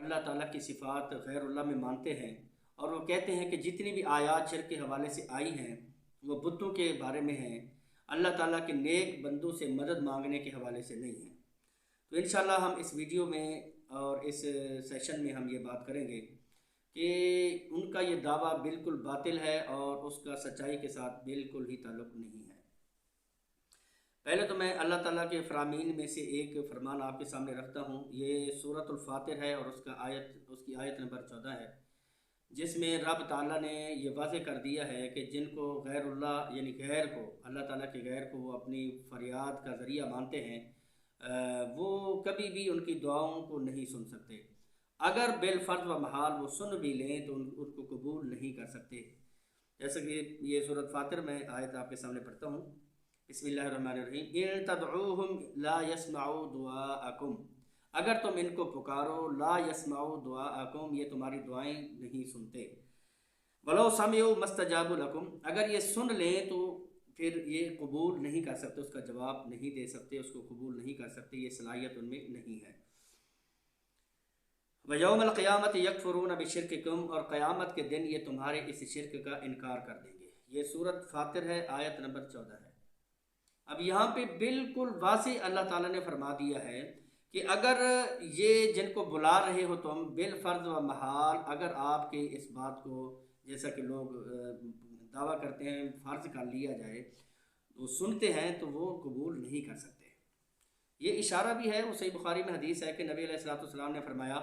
اللہ تعالیٰ کی صفات غیر اللہ میں مانتے ہیں، اور وہ کہتے ہیں کہ جتنی بھی آیات شرک کے حوالے سے آئی ہیں وہ بتوں کے بارے میں ہیں، اللہ تعالیٰ کے نیک بندوں سے مدد مانگنے کے حوالے سے نہیں ہیں۔ تو انشاءاللہ ہم اس ویڈیو میں اور اس سیشن میں ہم یہ بات کریں گے کہ ان کا یہ دعویٰ بالکل باطل ہے اور اس کا سچائی کے ساتھ بالکل ہی تعلق نہیں ہے۔ پہلے تو میں اللہ تعالیٰ کے فرامین میں سے ایک فرمان آپ کے سامنے رکھتا ہوں۔ یہ سورۃ الفاتر ہے اور اس کی آیت نمبر 14 ہے، جس میں رب تعالیٰ نے یہ واضح کر دیا ہے کہ جن کو غیر اللہ یعنی غیر کو، اللہ تعالیٰ کے غیر کو وہ اپنی فریاد کا ذریعہ مانتے ہیں، وہ کبھی بھی ان کی دعاؤں کو نہیں سن سکتے۔ اگر بالفرض و محال وہ سن بھی لیں تو ان کو قبول نہیں کر سکتے۔ جیسا کہ یہ سورۃ فاتر میں آیت آپ کے سامنے پڑھتا ہوں۔ بسم اللہ الرحمن الرحیم، ان تدعوہم لا يسمعوا دعاءکم، اگر تم ان کو پکارو، لا يسمعوا دعاءکم، یہ تمہاری دعائیں نہیں سنتے، ولو سمعوا ما استجابوا لکم، اگر یہ سن لیں تو پھر یہ قبول نہیں کر سکتے، اس کا جواب نہیں دے سکتے، اس کو قبول نہیں کر سکتے، یہ صلاحیت ان میں نہیں ہے۔ وَيَوْمَ الْقِيَامَةِ يَكْفُرُونَ بِشِرْكِكُمْ، اور قیامت کے دن یہ تمہارے اس شرک کا انکار کر دیں گے۔ یہ سورۃ فاتر ہے، آیت نمبر 14 ہے۔ اب یہاں پہ بالکل واضح اللہ تعالیٰ نے فرما دیا ہے کہ اگر یہ جن کو بلا رہے ہو تم بالفرض و محال، اگر آپ کے اس بات کو جیسا کہ لوگ دعویٰ کرتے ہیں فرض کر لیا جائے، وہ سنتے ہیں تو وہ قبول نہیں کر سکتے۔ یہ اشارہ بھی ہے، وہ صحیح بخاری میں حدیث ہے کہ نبی علیہ الصلوۃ والسلام نے فرمایا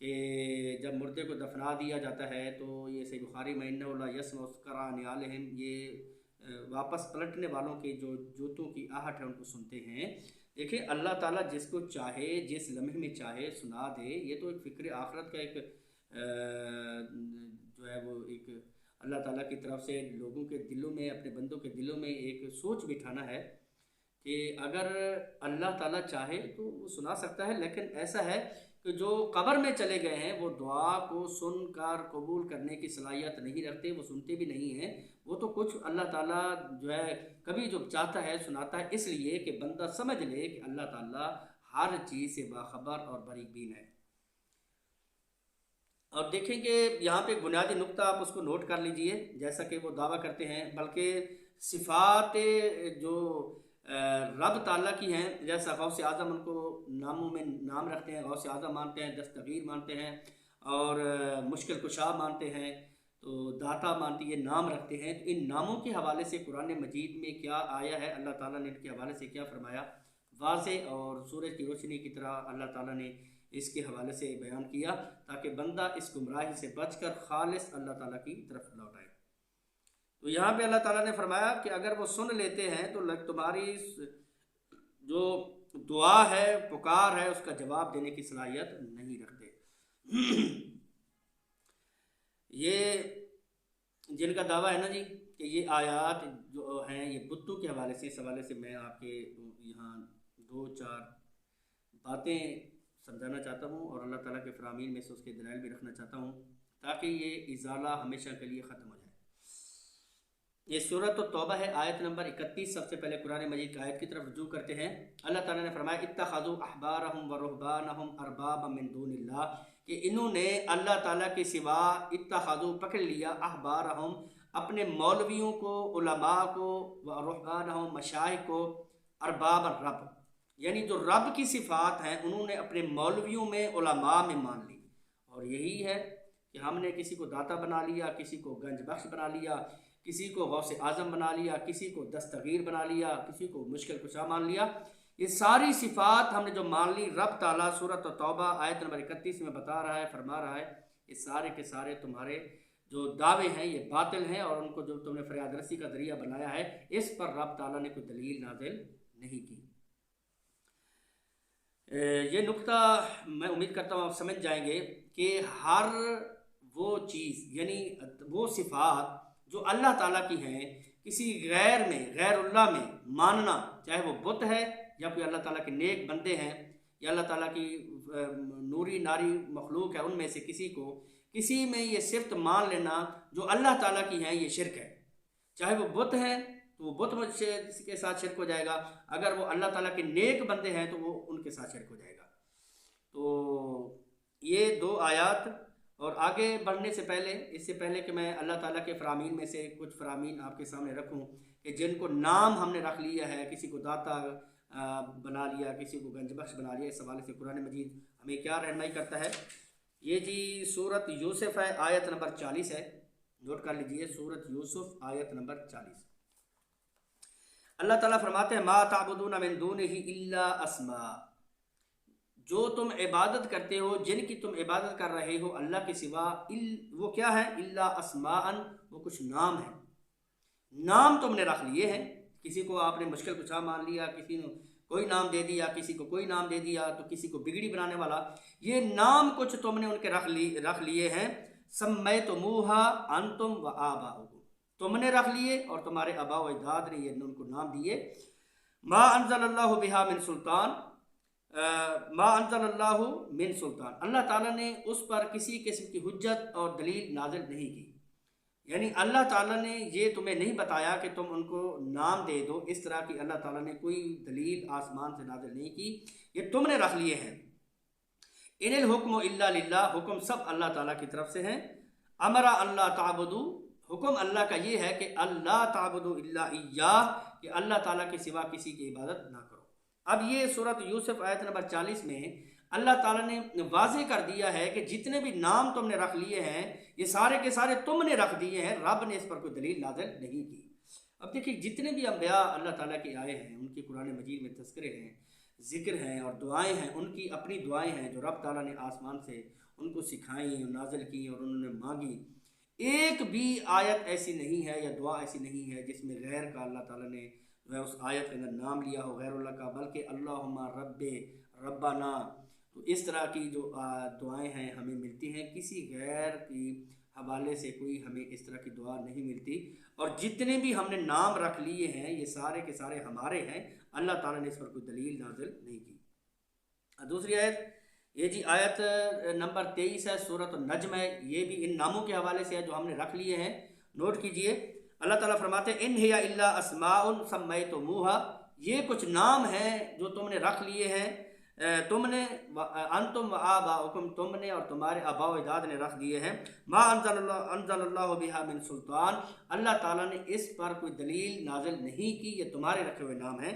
کہ جب مردے کو دفنا دیا جاتا ہے تو یہ صحیح بخاری میں انہ لا یسمع قران علیہم، یہ واپس پلٹنے والوں کے جو جوتوں کی آہٹ ہے ان کو سنتے ہیں۔ دیکھیں اللہ تعالیٰ جس کو چاہے جس لمحے میں چاہے سنا دے، یہ تو ایک فکر آخرت کا ایک جو ہے وہ ایک اللہ تعالیٰ کی طرف سے لوگوں کے دلوں میں، اپنے بندوں کے دلوں میں ایک سوچ بٹھانا ہے کہ اگر اللہ تعالیٰ چاہے تو وہ سنا سکتا ہے، لیکن ایسا ہے کہ جو قبر میں چلے گئے ہیں وہ دعا کو سن کر قبول کرنے کی صلاحیت نہیں رکھتے، وہ سنتے بھی نہیں ہیں۔ وہ تو کچھ اللہ تعالیٰ جو ہے کبھی جو چاہتا ہے سناتا ہے، اس لیے کہ بندہ سمجھ لے کہ اللہ تعالیٰ ہر چیز سے باخبر اور بریک بین ہے۔ اور دیکھیں کہ یہاں پہ بنیادی نقطہ آپ اس کو نوٹ کر لیجئے، جیسا کہ وہ دعویٰ کرتے ہیں، بلکہ صفات جو رب تعالیٰ کی ہیں، جیسا غوث اعظم ان کو ناموں میں نام رکھتے ہیں، غوث اعظم مانتے ہیں، دستگیر مانتے ہیں، اور مشکل کشا مانتے ہیں، تو داتا مانتے، یہ نام رکھتے ہیں۔ تو ان ناموں کے حوالے سے قرآن مجید میں کیا آیا ہے، اللہ تعالیٰ نے ان کے حوالے سے کیا فرمایا، واضح اور سورج کی روشنی کی طرح اللہ تعالیٰ نے اس کے حوالے سے بیان کیا، تاکہ بندہ اس گمراہی سے بچ کر خالص اللہ تعالیٰ کی طرف لوٹ آئے۔ تو یہاں پہ اللہ تعالیٰ نے فرمایا کہ اگر وہ سن لیتے ہیں تو تمہاری جو دعا ہے، پکار ہے، اس کا جواب دینے کی صلاحیت نہیں رکھتے۔ یہ جن کا دعویٰ ہے نا جی کہ یہ آیات جو ہیں یہ بتوں کے حوالے سے، اس حوالے سے میں آپ کے یہاں 2-4 باتیں سمجھانا چاہتا ہوں اور اللہ تعالیٰ کے فرامین میں سے اس کے دلائل بھی رکھنا چاہتا ہوں تاکہ یہ ازالہ ہمیشہ کے لیے ختم ہو جائے۔ یہ سورۃ التوبہ ہے، آیت نمبر 31۔ سب سے پہلے قرآن مجید کی آیت کی طرف رجوع کرتے ہیں۔ اللہ تعالیٰ نے فرمایا اتخذوا احبارهم ورهبانهم اربابا من دون اللہ، کہ انہوں نے اللہ تعالیٰ کے سوا اتخذوا پکڑ لیا احبارهم اپنے مولویوں کو، علماء کو، ورهبانهم مشائخ کو، ارباب رب، یعنی جو رب کی صفات ہیں انہوں نے اپنے مولویوں میں، علماء میں مان لی۔ اور یہی ہے کہ ہم نے کسی کو داتا بنا لیا، کسی کو گنج بخش بنا لیا، کسی کو غوث اعظم بنا لیا، کسی کو دستگیر بنا لیا، کسی کو مشکل کشا مان لیا۔ یہ ساری صفات ہم نے جو مان لی، رب تعالیٰ سورۃ التوبہ آیت نمبر 31 میں بتا رہا ہے، فرما رہا ہے یہ سارے کے سارے تمہارے جو دعوے ہیں یہ باطل ہیں، اور ان کو جو تم نے فریاد رسی کا ذریعہ بنایا ہے اس پر رب تعالیٰ نے کوئی دلیل نازل نہیں کی۔ یہ نقطہ میں امید کرتا ہوں آپ سمجھ جائیں گے کہ ہر وہ چیز یعنی وہ صفات جو اللہ تعالیٰ کی ہیں، کسی غیر میں، غیر اللہ میں ماننا، چاہے وہ بت ہے یا کوئی اللہ تعالیٰ کے نیک بندے ہیں یا اللہ تعالیٰ کی نوری ناری مخلوق ہے، ان میں سے کسی میں یہ صفت مان لینا جو اللہ تعالیٰ کی ہیں، یہ شرک ہے۔ چاہے وہ بت ہیں تو وہ بت کے ساتھ شرک ہو جائے گا، اگر وہ اللہ تعالیٰ کے نیک بندے ہیں تو وہ ان کے ساتھ شرک ہو جائے گا۔ تو یہ 2 آیات، اور آگے بڑھنے سے پہلے، اس سے پہلے کہ میں اللہ تعالیٰ کے فرامین میں سے کچھ فرامین آپ کے سامنے رکھوں کہ جن کو نام ہم نے رکھ لیا ہے، کسی کو داتا بنا لیا، کسی کو گنج بخش بنا لیا، اس حوالے سے قرآن مجید ہمیں کیا رہنمائی کرتا ہے؟ یہ جی سورت یوسف ہے، آیت نمبر 40 ہے، نوٹ کر لیجئے، سورت یوسف آیت نمبر 40۔ اللہ تعالیٰ فرماتے ہیں ما تعبدون من دونہ الا اسماء، جو تم عبادت کرتے ہو، جن کی تم عبادت کر رہے ہو اللہ کے سوا، وہ کیا ہے؟ الا اسماء، وہ کچھ نام ہیں، نام تم نے رکھ لیے ہیں۔ کسی کو آپ نے مشکل کچھ مان لیا، کسی نے کوئی نام دے دیا، کسی کو کوئی نام دے دیا، تو کسی کو بگڑی بنانے والا، یہ نام کچھ تم نے ان کے رکھ لیے ہیں، سمیتموہا انتم و آباؤکم، تم نے رکھ لیے اور تمہارے آباء و اجداد نے یہ ان کو نام دیے۔ ما انزل اللہ بہا من سلطان، ما انزل اللہ من سلطان، اللہ تعالیٰ نے اس پر کسی قسم کی حجت اور دلیل نازل نہیں کی، یعنی اللہ تعالیٰ نے یہ تمہیں نہیں بتایا کہ تم ان کو نام دے دو، اس طرح کی اللہ تعالیٰ نے کوئی دلیل آسمان سے نازل نہیں کی، یہ تم نے رکھ لیے ہیں۔ ان الحکم الا للہ، حکم سب اللہ تعالیٰ کی طرف سے ہیں۔ امر اللہ تعبدو، حکم اللہ کا یہ ہے کہ اللہ تعبدو الا ایاہ، کہ اللہ تعالیٰ کے سوا کسی کی عبادت نہ کرو۔ اب یہ سورۃ یوسف آیت نمبر 40 میں اللہ تعالیٰ نے واضح کر دیا ہے کہ جتنے بھی نام تم نے رکھ لیے ہیں، یہ سارے کے سارے تم نے رکھ دیے ہیں، رب نے اس پر کوئی دلیل نازل نہیں کی۔ اب دیکھیں جتنے بھی انبیاء اللہ تعالیٰ کے آئے ہیں، ان کی قرآن مجید میں تذکرے ہیں، ذکر ہیں اور دعائیں ہیں، ان کی اپنی دعائیں ہیں جو رب تعالیٰ نے آسمان سے ان کو سکھائیں، نازل کی اور انہوں نے مانگی۔ ایک بھی آیت ایسی نہیں ہے یا دعا ایسی نہیں ہے جس میں غیر کا اللہ تعالیٰ نے جو ہے اس آیت کے اندر نام لیا ہو، غیر اللہ کا، بلکہ اللہم رب ربنا، تو اس طرح کی جو دعائیں ہیں ہمیں ملتی ہیں، کسی غیر کی حوالے سے کوئی ہمیں اس طرح کی دعا نہیں ملتی۔ اور جتنے بھی ہم نے نام رکھ لیے ہیں یہ سارے کے سارے ہمارے ہیں، اللہ تعالیٰ نے اس پر کوئی دلیل نازل نہیں کی۔ دوسری آیت، یہ جی آیت نمبر 23 ہے، سورۃ النجم ہے، یہ بھی ان ناموں کے حوالے سے ہے جو ہم نے رکھ لیے ہیں، نوٹ کیجئے۔ اللہ تعالیٰ فرماتے ہیں ان ہی الا اسماء سمیتموہا، یہ کچھ نام ہیں جو تم نے رکھ لیے ہیں، تم نے انتم و آباؤکم، تم نے اور تمہارے آباء و اجداد نے رکھ دیے ہیں، ما انزل اللہ بہا من سلطان، اللہ تعالیٰ نے اس پر کوئی دلیل نازل نہیں کی، یہ تمہارے رکھے ہوئے نام ہیں۔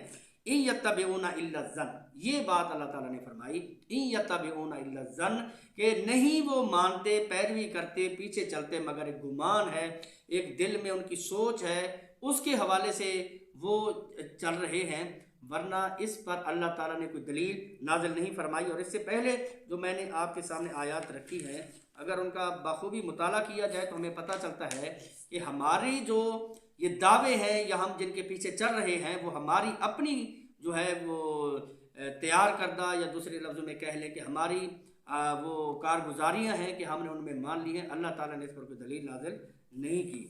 ان یتبعون الا الظن، یہ بات اللہ تعالیٰ نے فرمائی، ان یتبعون الا الظن، کہ نہیں وہ مانتے، پیروی کرتے، پیچھے چلتے مگر ایک گمان ہے، ایک دل میں ان کی سوچ ہے، اس کے حوالے سے وہ چل رہے ہیں، ورنہ اس پر اللہ تعالیٰ نے کوئی دلیل نازل نہیں فرمائی۔ اور اس سے پہلے جو میں نے آپ کے سامنے آیات رکھی ہیں، اگر ان کا بخوبی مطالعہ کیا جائے تو ہمیں پتہ چلتا ہے کہ ہماری جو یہ دعوے ہیں یا ہم جن کے پیچھے چل رہے ہیں، وہ ہماری اپنی جو ہے وہ تیار کردہ، یا دوسرے لفظوں میں کہہ لیں کہ ہماری وہ کارگزاریاں ہیں کہ ہم نے ان میں مان لی ہیں، اللہ تعالیٰ نے اس پر کوئی دلیل نازل نہیں کی۔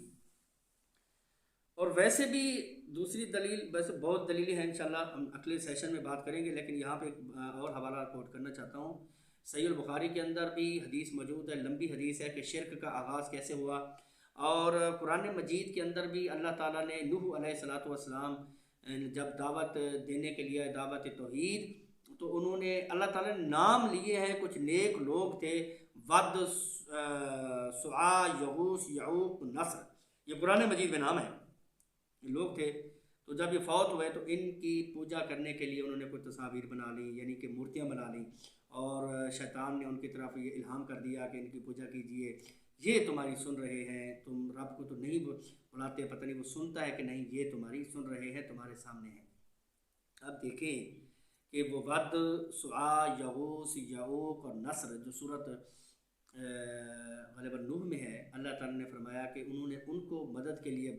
اور ویسے بھی دوسری دلیل، ویسے بہت دلیلیں ہیں، انشاءاللہ ہم اگلے سیشن میں بات کریں گے، لیکن یہاں پہ ایک اور حوالہ کوٹ کرنا چاہتا ہوں۔ صحیح البخاری کے اندر بھی حدیث موجود ہے، لمبی حدیث ہے کہ شرک کا آغاز کیسے ہوا، اور قرآن مجید کے اندر بھی اللہ تعالیٰ نے نوح علیہ الصلوۃ والسلام جب دعوت دینے کے لیے، دعوت توحید، تو انہوں نے اللہ تعالیٰ نے نام لیے ہیں، کچھ نیک لوگ تھے، ود، سعا، یغوث، یعوق، نصر، یہ قرآن مجید میں نام ہے، لوگ تھے۔ تو جب یہ فوت ہوئے تو ان کی پوجا کرنے کے لیے انہوں نے کوئی تصاویر بنا لی، یعنی کہ مورتیاں بنا لیں، اور شیطان نے ان کی طرف یہ الہام کر دیا کہ ان کی پوجا کیجئے، یہ تمہاری سن رہے ہیں، تم رب کو تو نہیں بلاتے، پتہ نہیں وہ سنتا ہے کہ نہیں، یہ تمہاری سن رہے ہیں، تمہارے سامنے ہیں۔ اب دیکھیں کہ وہ ود، سعا، یغوث، یعوق اور نصر جو سورۃ غالباً نوح میں ہے، اللہ تعالیٰ نے فرمایا کہ انہوں نے ان کو مدد کے لیے